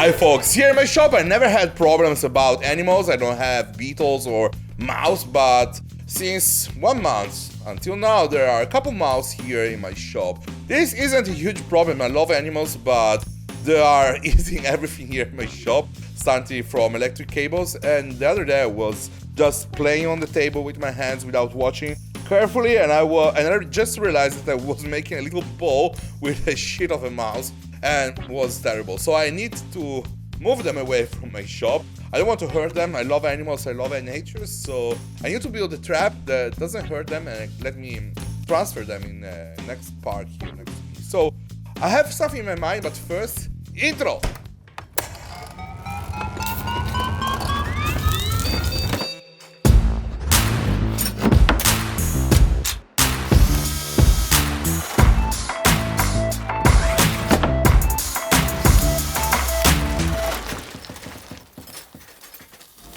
Hi folks, here in my shop I never had problems about animals. I don't have beetles or mouse, but since 1 month until now there are a couple mouse here in my shop. This isn't a huge problem, I love animals, but they are eating everything here in my shop, starting from electric cables, and the other day I was just playing on the table with my hands without watching carefully, and I just realized that I was making a little ball with a shit of a mouse, and it was terrible. So I need to move them away from my shop. I don't want to hurt them. I love animals, I love nature, so I need to build a trap that doesn't hurt them and let me transfer them in the next park here next to me. So I have something in my mind, but first, intro!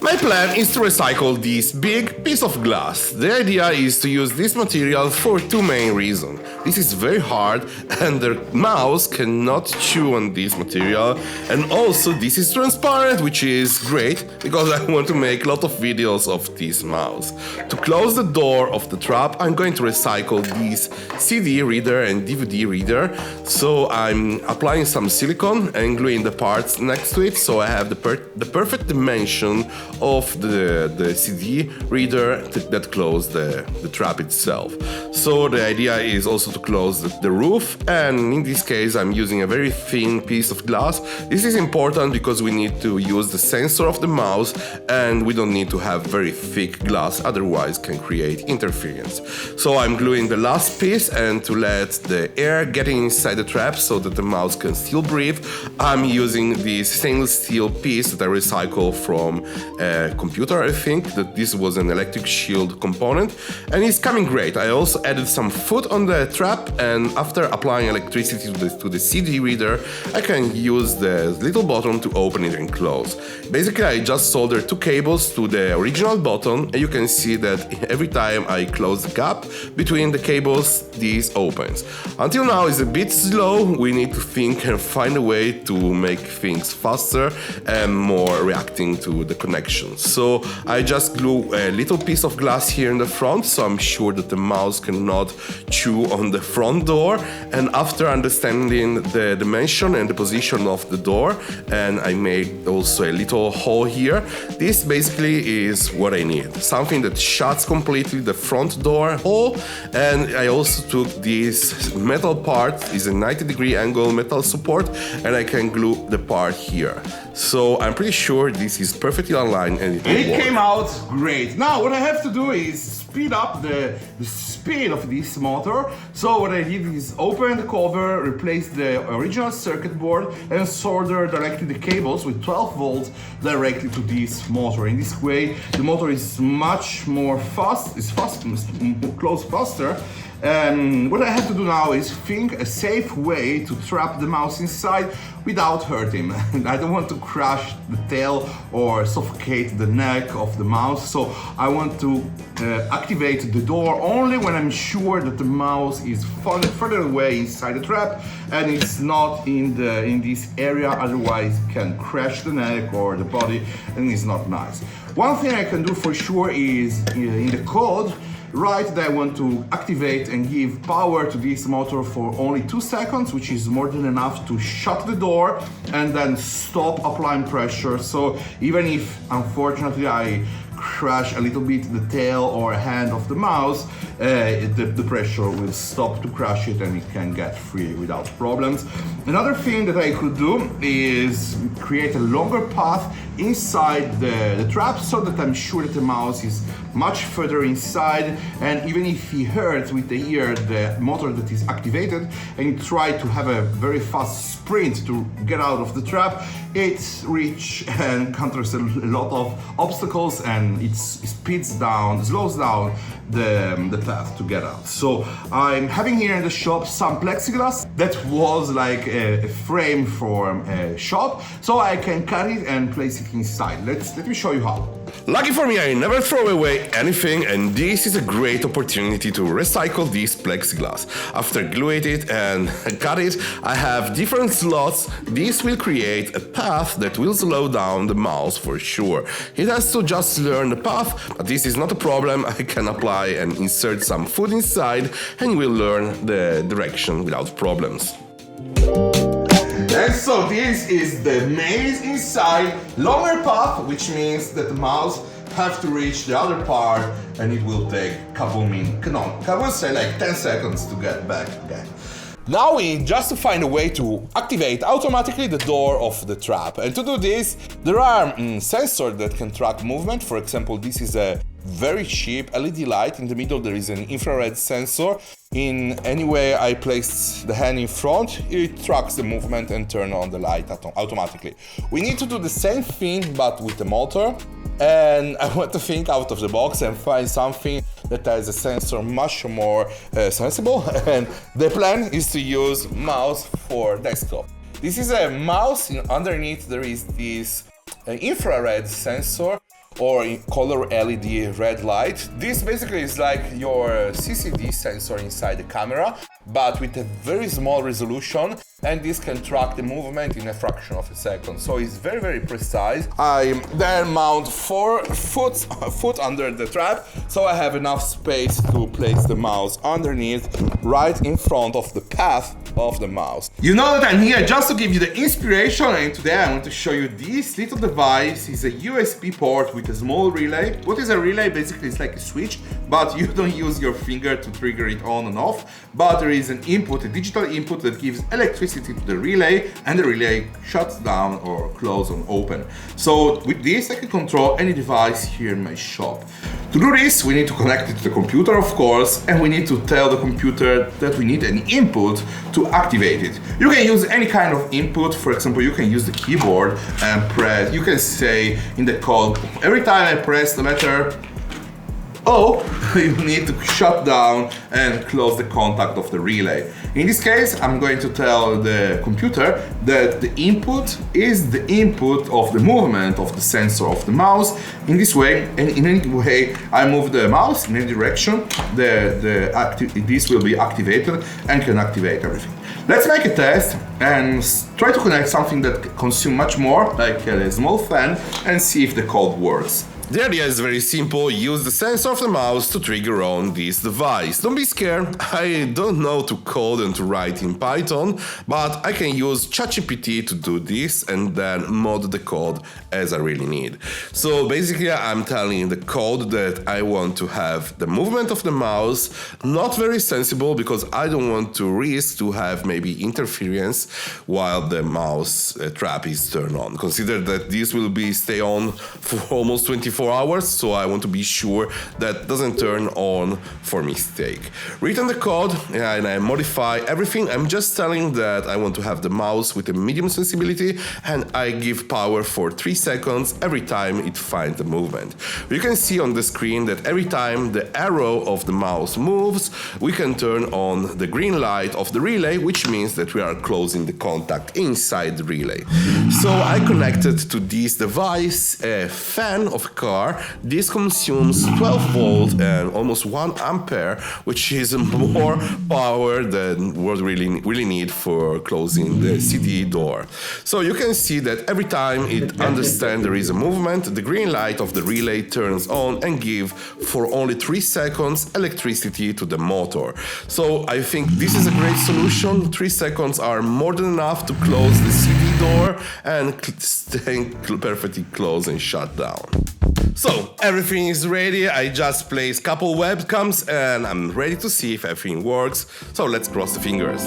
My plan is to recycle this big piece of glass. The idea is to use this material for two main reasons. This is very hard and the mouse cannot chew on this material, and also this is transparent, which is great because I want to make a lot of videos of this mouse. To close the door of the trap, I'm going to recycle this CD reader and DVD reader. So I'm applying some silicone and gluing the parts next to it, so I have the perfect dimension of the CD reader that close the trap itself. So the idea is also to close the roof, and in this case I'm using a very thin piece of glass. This is important because we need to use the sensor of the mouse and we don't need to have very thick glass, otherwise can create interference. So I'm gluing the last piece, and to let the air getting inside the trap so that the mouse can still breathe, I'm using this stainless steel piece that I recycle from a computer. I think that this was an electric shield component and it's coming great. I also added some foot on the trap, and after applying electricity to the CD reader, I can use the little button to open it and close. Basically, I just soldered two cables to the original button, and you can see that every time I close the gap between the cables, this opens. Until now it's a bit slow. We need to think and find a way to make things faster and more reacting to the connection. So I just glue a little piece of glass here in the front, so I'm sure that the mouse cannot chew on the front door. And after understanding the dimension and the position of the door, and I made also a little hole here, this basically is what I need. Something that shuts completely the front door hole. And I also took this metal part, is a 90-degree angle metal support, and I can glue the part here. So I'm pretty sure this is perfectly aligned and it will work. It came out great. Now what I have to do is speed up the speed of this motor. So what I did is open the cover, replace the original circuit board, and solder directly the cables with 12 volts directly to this motor. In this way the motor is much more fast, close faster. And what I have to do now is think a safe way to trap the mouse inside without hurting him. I don't want to crush the tail or suffocate the neck of the mouse, so I want to activate the door only when I'm sure that the mouse is further away inside the trap and it's not in this area, otherwise it can crash the neck or the body and it's not nice. One thing I can do for sure is in the code write that I want to activate and give power to this motor for only 2 seconds, which is more than enough to shut the door and then stop applying pressure. So even if unfortunately I crash a little bit the tail or hand of the mouse, the pressure will stop to crush it and it can get free without problems. Another thing that I could do is create a longer path inside the trap so that I'm sure that the mouse is much further inside, and even if he hears with the ear the motor that is activated and he tries to have a very fast sprint to get out of the trap, it reaches and encounters a lot of obstacles and it slows down the path to get out. So I'm having here in the shop some plexiglass that was like a frame for a shop, so I can cut it and place it inside. Let me show you how. Lucky for me, I never throw away anything, and this is a great opportunity to recycle this plexiglass. After gluing it and cut it, I have different slots. This will create a path that will slow down the mouse for sure. It has to just learn the path, but this is not a problem. I can apply and insert some food inside, and will learn the direction without problems. And so this is the maze inside, longer path, which means that the mouse have to reach the other part, and it will take couple minutes, no, I will say like 10 seconds to get back again. Now we need just to find a way to activate automatically the door of the trap. And to do this, there are sensors that can track movement. For example, this is a very cheap LED light. In the middle there is an infrared sensor. In any way I place the hand in front, it tracks the movement and turns on the light automatically. We need to do the same thing but with the motor. And I want to think out of the box and find something that has a sensor much more sensible. And the plan is to use mouse for desktop. This is a mouse, and underneath there is this infrared sensor or color LED red light. This basically is like your CCD sensor inside the camera, but with a very small resolution, and this can track the movement in a fraction of a second. So it's very, very precise. I then mount 4 foot under the trap, so I have enough space to place the mouse underneath, right in front of the path of the mouse. You know that I'm here just to give you the inspiration, and today I want to show you this little device. It's a USB port with a small relay. What is a relay? Basically it's like a switch, but you don't use your finger to trigger it on and off, but there is an input, a digital input that gives electricity to the relay, and the relay shuts down or close and open. So with this I can control any device here in my shop. To do this we need to connect it to the computer, of course, and we need to tell the computer that we need an input to activate it. You can use any kind of input. For example, you can use the keyboard and press, you can say in the code, every time I press the letter O, you need to shut down and close the contact of the relay. In this case, I'm going to tell the computer that the input is the input of the movement of the sensor of the mouse. In this way, and in any way I move the mouse in any direction, this will be activated and can activate everything. Let's make a test and try to connect something that consumes much more, like a small fan, and see if the code works. The idea is very simple. Use the sensor of the mouse to trigger on this device. Don't be scared. I don't know to code and to write in Python, but I can use ChatGPT to do this and then mod the code as I really need. So basically I'm telling the code that I want to have the movement of the mouse not very sensible, because I don't want to risk to have maybe interference while the mouse trap is turned on. Consider that this will be stay on for almost 24 hours, so I want to be sure that doesn't turn on for mistake. Written the code and I modify everything. I'm just telling that I want to have the mouse with a medium sensibility, and I give power for 3 seconds every time it finds the movement. You can see on the screen that every time the arrow of the mouse moves, we can turn on the green light of the relay, which means that we are closing the contact inside the relay. So I connected to this device a fan of a car. This consumes 12 volts and almost 1 ampere, which is more power than what really need for closing the CD door. So you can see that every time it understands there is a movement, the green light of the relay turns on and give for only 3 seconds electricity to the motor. So I think this is a great solution. 3 seconds are more than enough to close the CD door and stay perfectly closed and shut down. So everything is ready. I just placed couple webcams and I'm ready to see if everything works. So let's cross the fingers.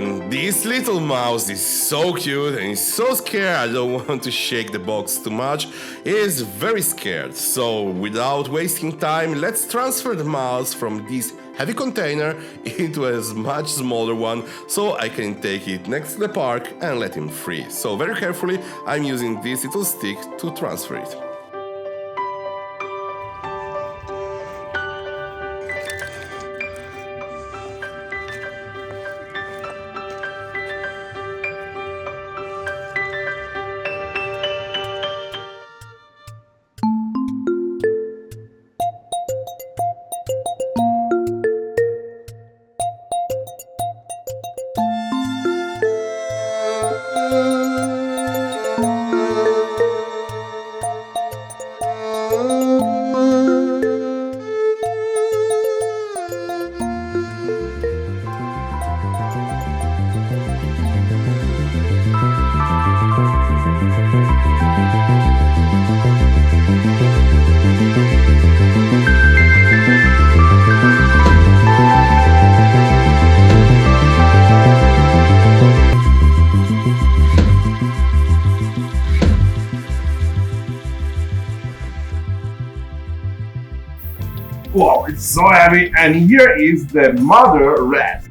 And this little mouse is so cute and is so scared. I don't want to shake the box too much. He is very scared. So without wasting time, let's transfer the mouse from this heavy container into a much smaller one so I can take it next to the park and let him free. So very carefully, I'm using this little stick to transfer it. Wow, it's so heavy, and here is the mother rat.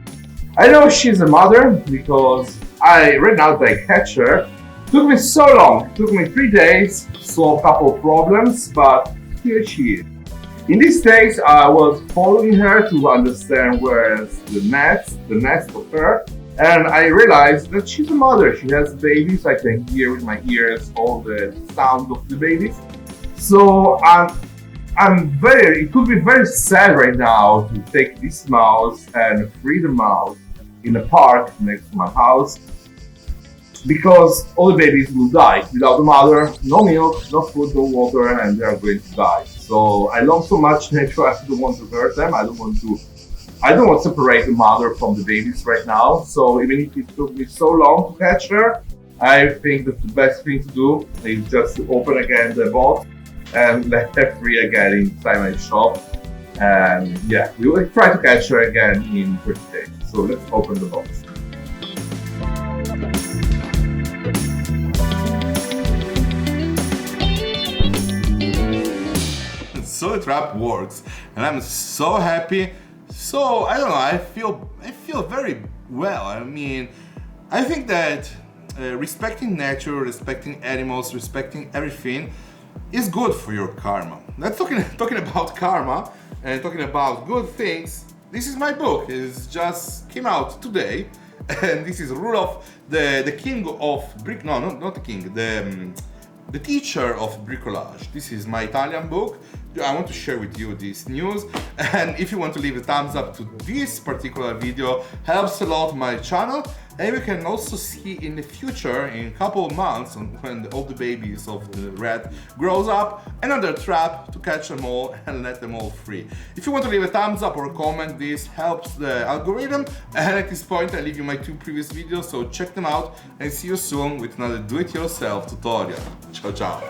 I know she's a mother because I ran out to catch her. Took me so long, took me 3 days, solve a couple of problems, but here she is. In these days, I was following her to understand where's the nest of her, and I realized that she's a mother. She has babies. I can hear with my ears all the sound of the babies. So it could be very sad right now to take this mouse and free the mouse in a park next to my house because all the babies will die without the mother, no milk, no food, no water, and they are going to die. So I love so much nature, I don't want to hurt them. I don't want to separate the mother from the babies right now. So even if it took me so long to catch her, I think that the best thing to do is just to open again the box and let her free again inside my shop. And yeah, we will try to catch her again in 30 days. So let's open the box. So the trap works, and I'm so happy. So I don't know, I feel very well. I mean, I think that respecting nature, respecting animals, respecting everything is good for your karma. That's talking about karma and talking about good things. This is my book. It just came out today, and this is Rudolph, the king of not the king, the teacher of bricolage. This is my Italian book. I want to share with you this news, and if you want to leave a thumbs up to this particular video, helps a lot my channel. And we can also see in the future, in a couple of months, when all the babies of the rat grows up, another trap to catch them all and let them all free. If you want to leave a thumbs up or a comment, this helps the algorithm. And at this point, I leave you my 2 previous videos, so check them out and see you soon with another do-it-yourself tutorial. Ciao, ciao.